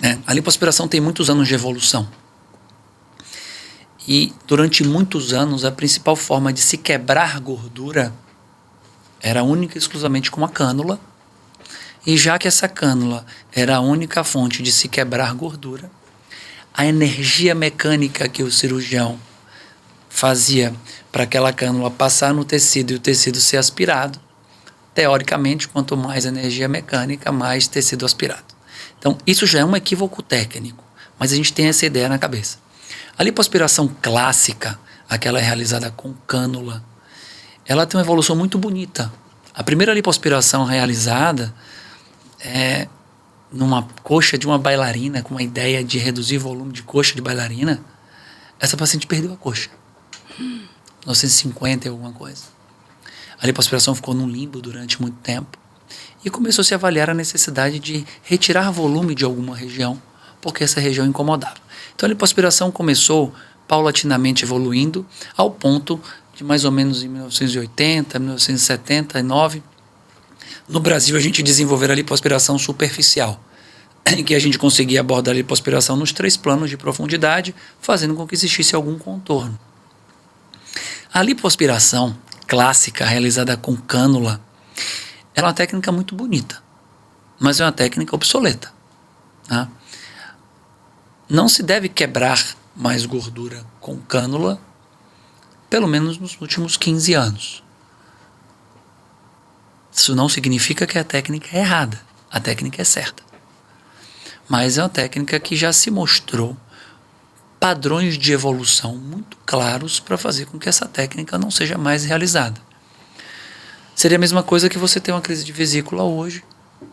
né? A lipoaspiração tem muitos anos de evolução. E durante muitos anos, a principal forma de se quebrar gordura era única e exclusivamente com a cânula. E já que essa cânula era a única fonte de se quebrar gordura, a energia mecânica que o cirurgião fazia para aquela cânula passar no tecido e o tecido ser aspirado, teoricamente, quanto mais energia mecânica, mais tecido aspirado. Então, isso já é um equívoco técnico, mas a gente tem essa ideia na cabeça. A lipoaspiração clássica, aquela realizada com cânula, ela tem uma evolução muito bonita. A primeira lipoaspiração realizada é numa coxa de uma bailarina, com uma ideia de reduzir o volume de coxa de bailarina. Essa paciente perdeu a coxa. 1950 e alguma coisa. A lipoaspiração ficou num limbo durante muito tempo e começou a se avaliar a necessidade de retirar volume de alguma região, porque essa região incomodava. Então a lipoaspiração começou paulatinamente evoluindo ao ponto de mais ou menos em 1980, 1979, no Brasil a gente desenvolver a lipoaspiração superficial, em que a gente conseguia abordar a lipoaspiração nos 3 planos de profundidade, fazendo com que existisse algum contorno. A lipoaspiração clássica, realizada com cânula, é uma técnica muito bonita, mas é uma técnica obsoleta, tá? Não se deve quebrar mais gordura com cânula, pelo menos nos últimos 15 anos. Isso não significa que a técnica é errada, a técnica é certa. Mas é uma técnica que já se mostrou padrões de evolução muito claros para fazer com que essa técnica não seja mais realizada. Seria a mesma coisa que você ter uma crise de vesícula hoje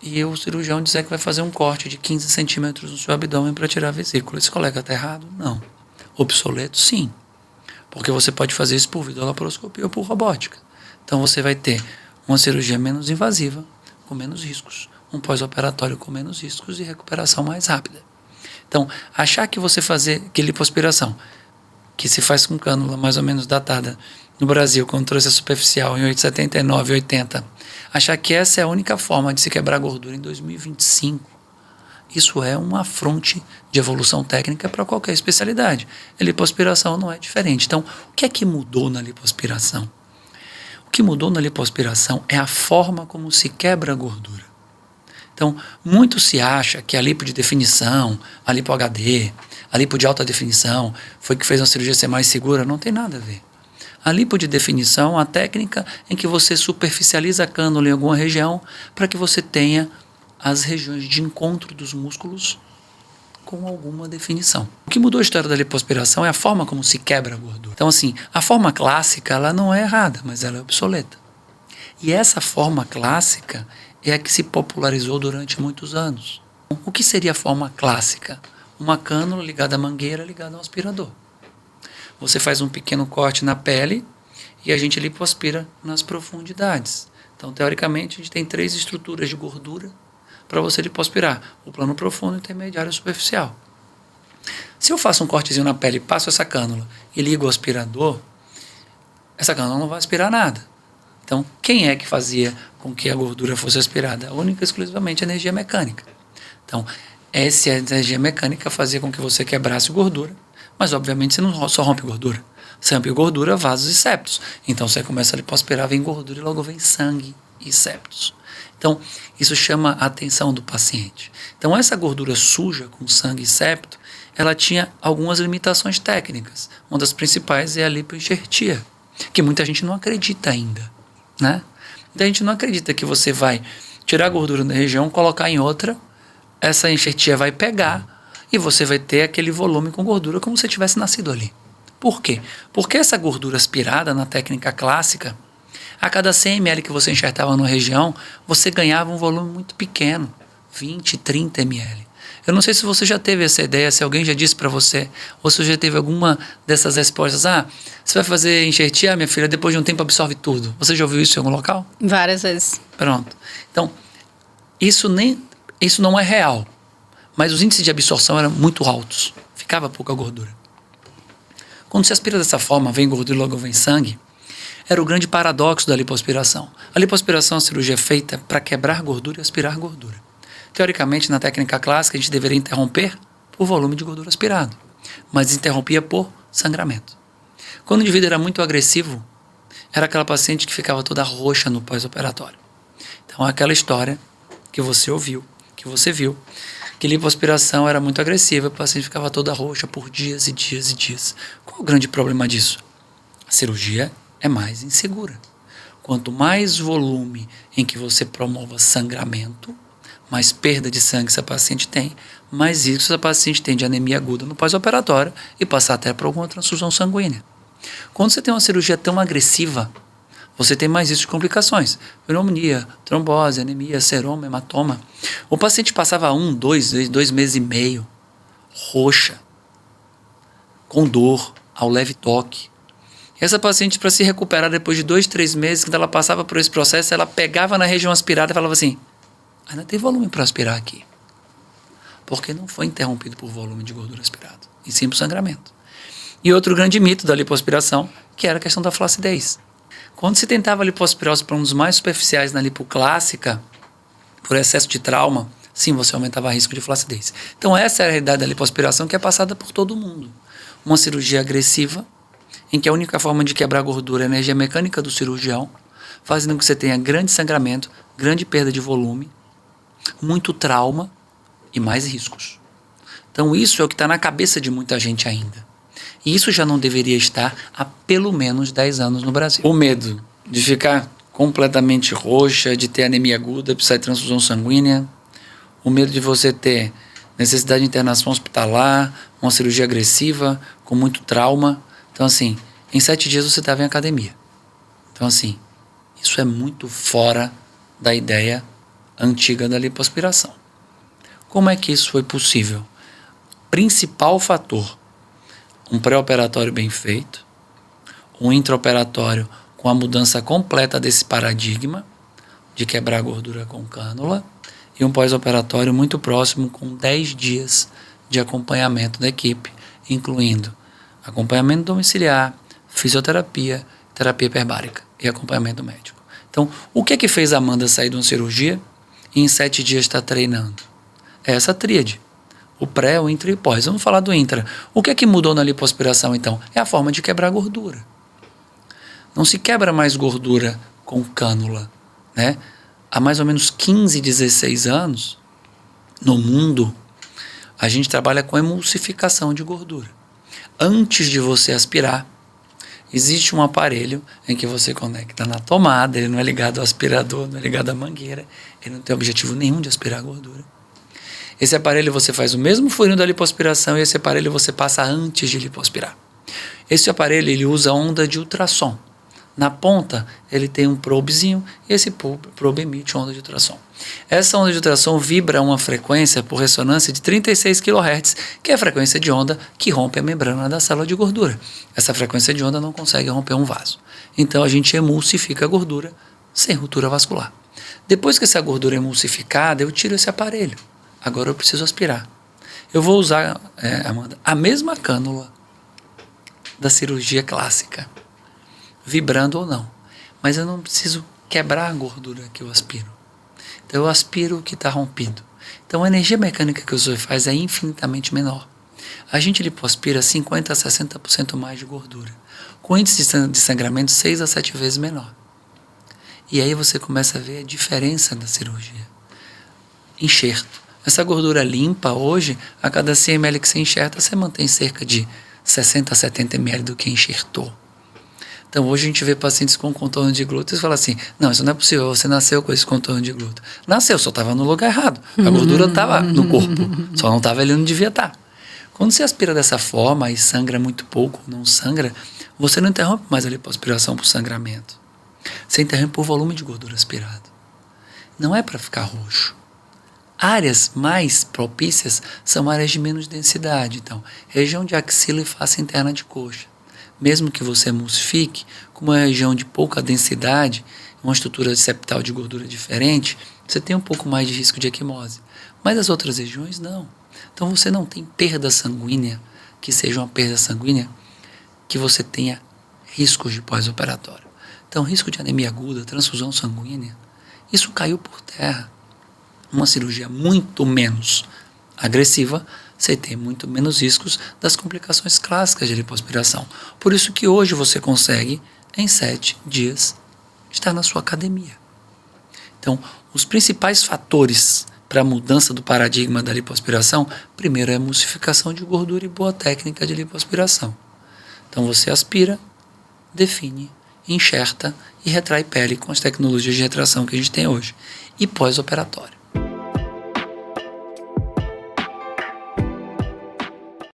e o cirurgião dizer que vai fazer um corte de 15 centímetros no seu abdômen para tirar a vesícula. Esse colega está errado? Não. Obsoleto? Sim. Porque você pode fazer isso por videolaparoscopia ou por robótica. Então você vai ter uma cirurgia menos invasiva, com menos riscos, um pós-operatório com menos riscos e recuperação mais rápida. Então, achar que você fazer que lipoaspiração, que se faz com cânula mais ou menos datada no Brasil, quando trouxe a superficial em 79, 80, achar que essa é a única forma de se quebrar gordura em 2025, isso é uma afronte de evolução técnica para qualquer especialidade. A lipoaspiração não é diferente. Então, o que é que mudou na lipoaspiração? O que mudou na lipoaspiração é a forma como se quebra a gordura. Então, muito se acha que a lipo de definição, a lipo HD, a lipo de alta definição, foi que fez uma cirurgia ser mais segura. Não tem nada a ver. A lipo de definição é uma técnica em que você superficializa a cânula em alguma região para que você tenha as regiões de encontro dos músculos com alguma definição. O que mudou a história da lipoaspiração é a forma como se quebra a gordura. Então, assim, a forma clássica ela não é errada, mas ela é obsoleta. E essa forma clássica é a que se popularizou durante muitos anos. O que seria a forma clássica? Uma cânula ligada à mangueira, ligada ao aspirador. Você faz um pequeno corte na pele e a gente lipoaspira nas profundidades. Então, teoricamente, a gente tem 3 estruturas de gordura para você lipoaspirar: o plano profundo, intermediário e superficial. Se eu faço um cortezinho na pele, passo essa cânula e ligo o aspirador, essa cânula não vai aspirar nada. Então, quem é que fazia com que a gordura fosse aspirada? Única e exclusivamente a energia mecânica. Então, essa energia mecânica fazia com que você quebrasse gordura, mas obviamente você não só rompe gordura. Você rompe gordura, vasos e septos. Então, você começa a lipoaspirar, vem gordura e logo vem sangue e septos. Então, isso chama a atenção do paciente. Então, essa gordura suja com sangue e septo, ela tinha algumas limitações técnicas. Uma das principais é a lipoenxertia, que muita gente não acredita ainda, né? Então, a gente não acredita que você vai tirar a gordura da região, colocar em outra, essa enxertia vai pegar e você vai ter aquele volume com gordura como se tivesse nascido ali. Por quê? Porque essa gordura aspirada na técnica clássica, a cada 100 ml que você enxertava na região, você ganhava um volume muito pequeno, 20, 30 ml. Eu não sei se você já teve essa ideia, se alguém já disse para você, ou se você já teve alguma dessas respostas. Você vai fazer enxertia, minha filha, depois de um tempo absorve tudo. Você já ouviu isso em algum local? Várias vezes. Pronto. Então, isso não é real, mas os índices de absorção eram muito altos. Ficava pouca gordura. Quando se aspira dessa forma, vem gordura e logo vem sangue, era o grande paradoxo da lipoaspiração. A lipoaspiração é uma cirurgia feita para quebrar gordura e aspirar gordura. Teoricamente, na técnica clássica, a gente deveria interromper por volume de gordura aspirado, mas interrompia por sangramento. Quando o indivíduo era muito agressivo, era aquela paciente que ficava toda roxa no pós-operatório. Então, aquela história que você ouviu, que você viu, que lipoaspiração era muito agressiva, a paciente ficava toda roxa por dias e dias e dias. Qual o grande problema disso? A cirurgia é mais insegura. Quanto mais volume em que você promova sangramento, mais perda de sangue essa paciente tem, mais risco essa paciente tem de anemia aguda no pós-operatório e passar até por alguma transfusão sanguínea. Quando você tem uma cirurgia tão agressiva, você tem mais risco de complicações. Pneumonia, trombose, anemia, seroma, hematoma. O paciente passava 2 meses e meio, roxa, com dor, ao leve toque. Essa paciente, para se recuperar depois de 2, 3 meses, quando ela passava por esse processo, ela pegava na região aspirada e falava assim, ainda tem volume para aspirar aqui. Porque não foi interrompido por volume de gordura aspirado, e sim por sangramento. E outro grande mito da lipoaspiração, que era a questão da flacidez. Quando se tentava a lipoaspirose para um dos mais superficiais na lipoclássica, por excesso de trauma, sim, você aumentava o risco de flacidez. Então essa é a realidade da lipoaspiração que é passada por todo mundo. Uma cirurgia agressiva, em que a única forma de quebrar a gordura é a energia mecânica do cirurgião, fazendo com que você tenha grande sangramento, grande perda de volume, muito trauma e mais riscos. Então isso é o que está na cabeça de muita gente ainda. E isso já não deveria estar há pelo menos 10 anos no Brasil. O medo de ficar completamente roxa, de ter anemia aguda, precisar de transfusão sanguínea, o medo de você ter necessidade de internação hospitalar, uma cirurgia agressiva, com muito trauma. Então, assim, em 7 dias você estava em academia. Então, assim, isso é muito fora da ideia antiga da lipoaspiração. Como é que isso foi possível? Principal fator: um pré-operatório bem feito, um intraoperatório com a mudança completa desse paradigma de quebrar a gordura com cânula e um pós-operatório muito próximo com 10 dias de acompanhamento da equipe, incluindo acompanhamento domiciliar, fisioterapia, terapia hiperbárica e acompanhamento médico. Então, o que é que fez a Amanda sair de uma cirurgia e em 7 dias estar treinando? É essa tríade. O pré, o intra e o pós. Vamos falar do intra. O que é que mudou na lipoaspiração, então? É a forma de quebrar a gordura. Não se quebra mais gordura com cânula, né? Há mais ou menos 15, 16 anos, no mundo, a gente trabalha com emulsificação de gordura. Antes de você aspirar, existe um aparelho em que você conecta na tomada, ele não é ligado ao aspirador, não é ligado à mangueira, ele não tem objetivo nenhum de aspirar a gordura. Esse aparelho você faz o mesmo furinho da lipoaspiração e esse aparelho você passa antes de lipoaspirar. Esse aparelho ele usa onda de ultrassom. Na ponta ele tem um probezinho e esse probe emite onda de ultrassom. Essa onda de ultrassom vibra a uma frequência por ressonância de 36 kHz, que é a frequência de onda que rompe a membrana da célula de gordura. Essa frequência de onda não consegue romper um vaso. Então a gente emulsifica a gordura sem ruptura vascular. Depois que essa gordura é emulsificada, eu tiro esse aparelho. Agora eu preciso aspirar. Eu vou usar, Amanda, a mesma cânula da cirurgia clássica, vibrando ou não. Mas eu não preciso quebrar a gordura que eu aspiro. Então eu aspiro o que está rompido. Então a energia mecânica que o usuário faz é infinitamente menor. A gente lipoaspira 50% a 60% mais de gordura, com índice de sangramento 6 a 7 vezes menor. E aí você começa a ver a diferença da cirurgia. Enxerto. Essa gordura limpa hoje, a cada 100 ml que você enxerta, você mantém cerca de 60 a 70 ml do que enxertou. Então hoje a gente vê pacientes com contorno de glúteos e fala assim, não, isso não é possível, você nasceu com esse contorno de glúteo. Nasceu, só estava no lugar errado. A gordura estava no corpo, só não estava ali onde devia estar. Quando você aspira dessa forma e sangra muito pouco, não sangra, você não interrompe mais a lipoaspiração por sangramento. Você interrompe por volume de gordura aspirado. Não é para ficar roxo. Áreas mais propícias são áreas de menos densidade. Então, região de axila e face interna de coxa. Mesmo que você emulsifique, como é uma região de pouca densidade, uma estrutura septal de gordura diferente, você tem um pouco mais de risco de equimose. Mas as outras regiões, não. Então, você não tem perda sanguínea, que seja uma perda sanguínea, que você tenha riscos de pós-operatório. Então, risco de anemia aguda, transfusão sanguínea, isso caiu por terra. uma cirurgia muito menos agressiva, você tem muito menos riscos das complicações clássicas de lipoaspiração. Por isso que hoje você consegue, em 7 dias, estar na sua academia. Então, os principais fatores para a mudança do paradigma da lipoaspiração, primeiro é a emulsificação de gordura e boa técnica de lipoaspiração. Então você aspira, define, enxerta e retrai pele com as tecnologias de retração que a gente tem hoje. E pós-operatório.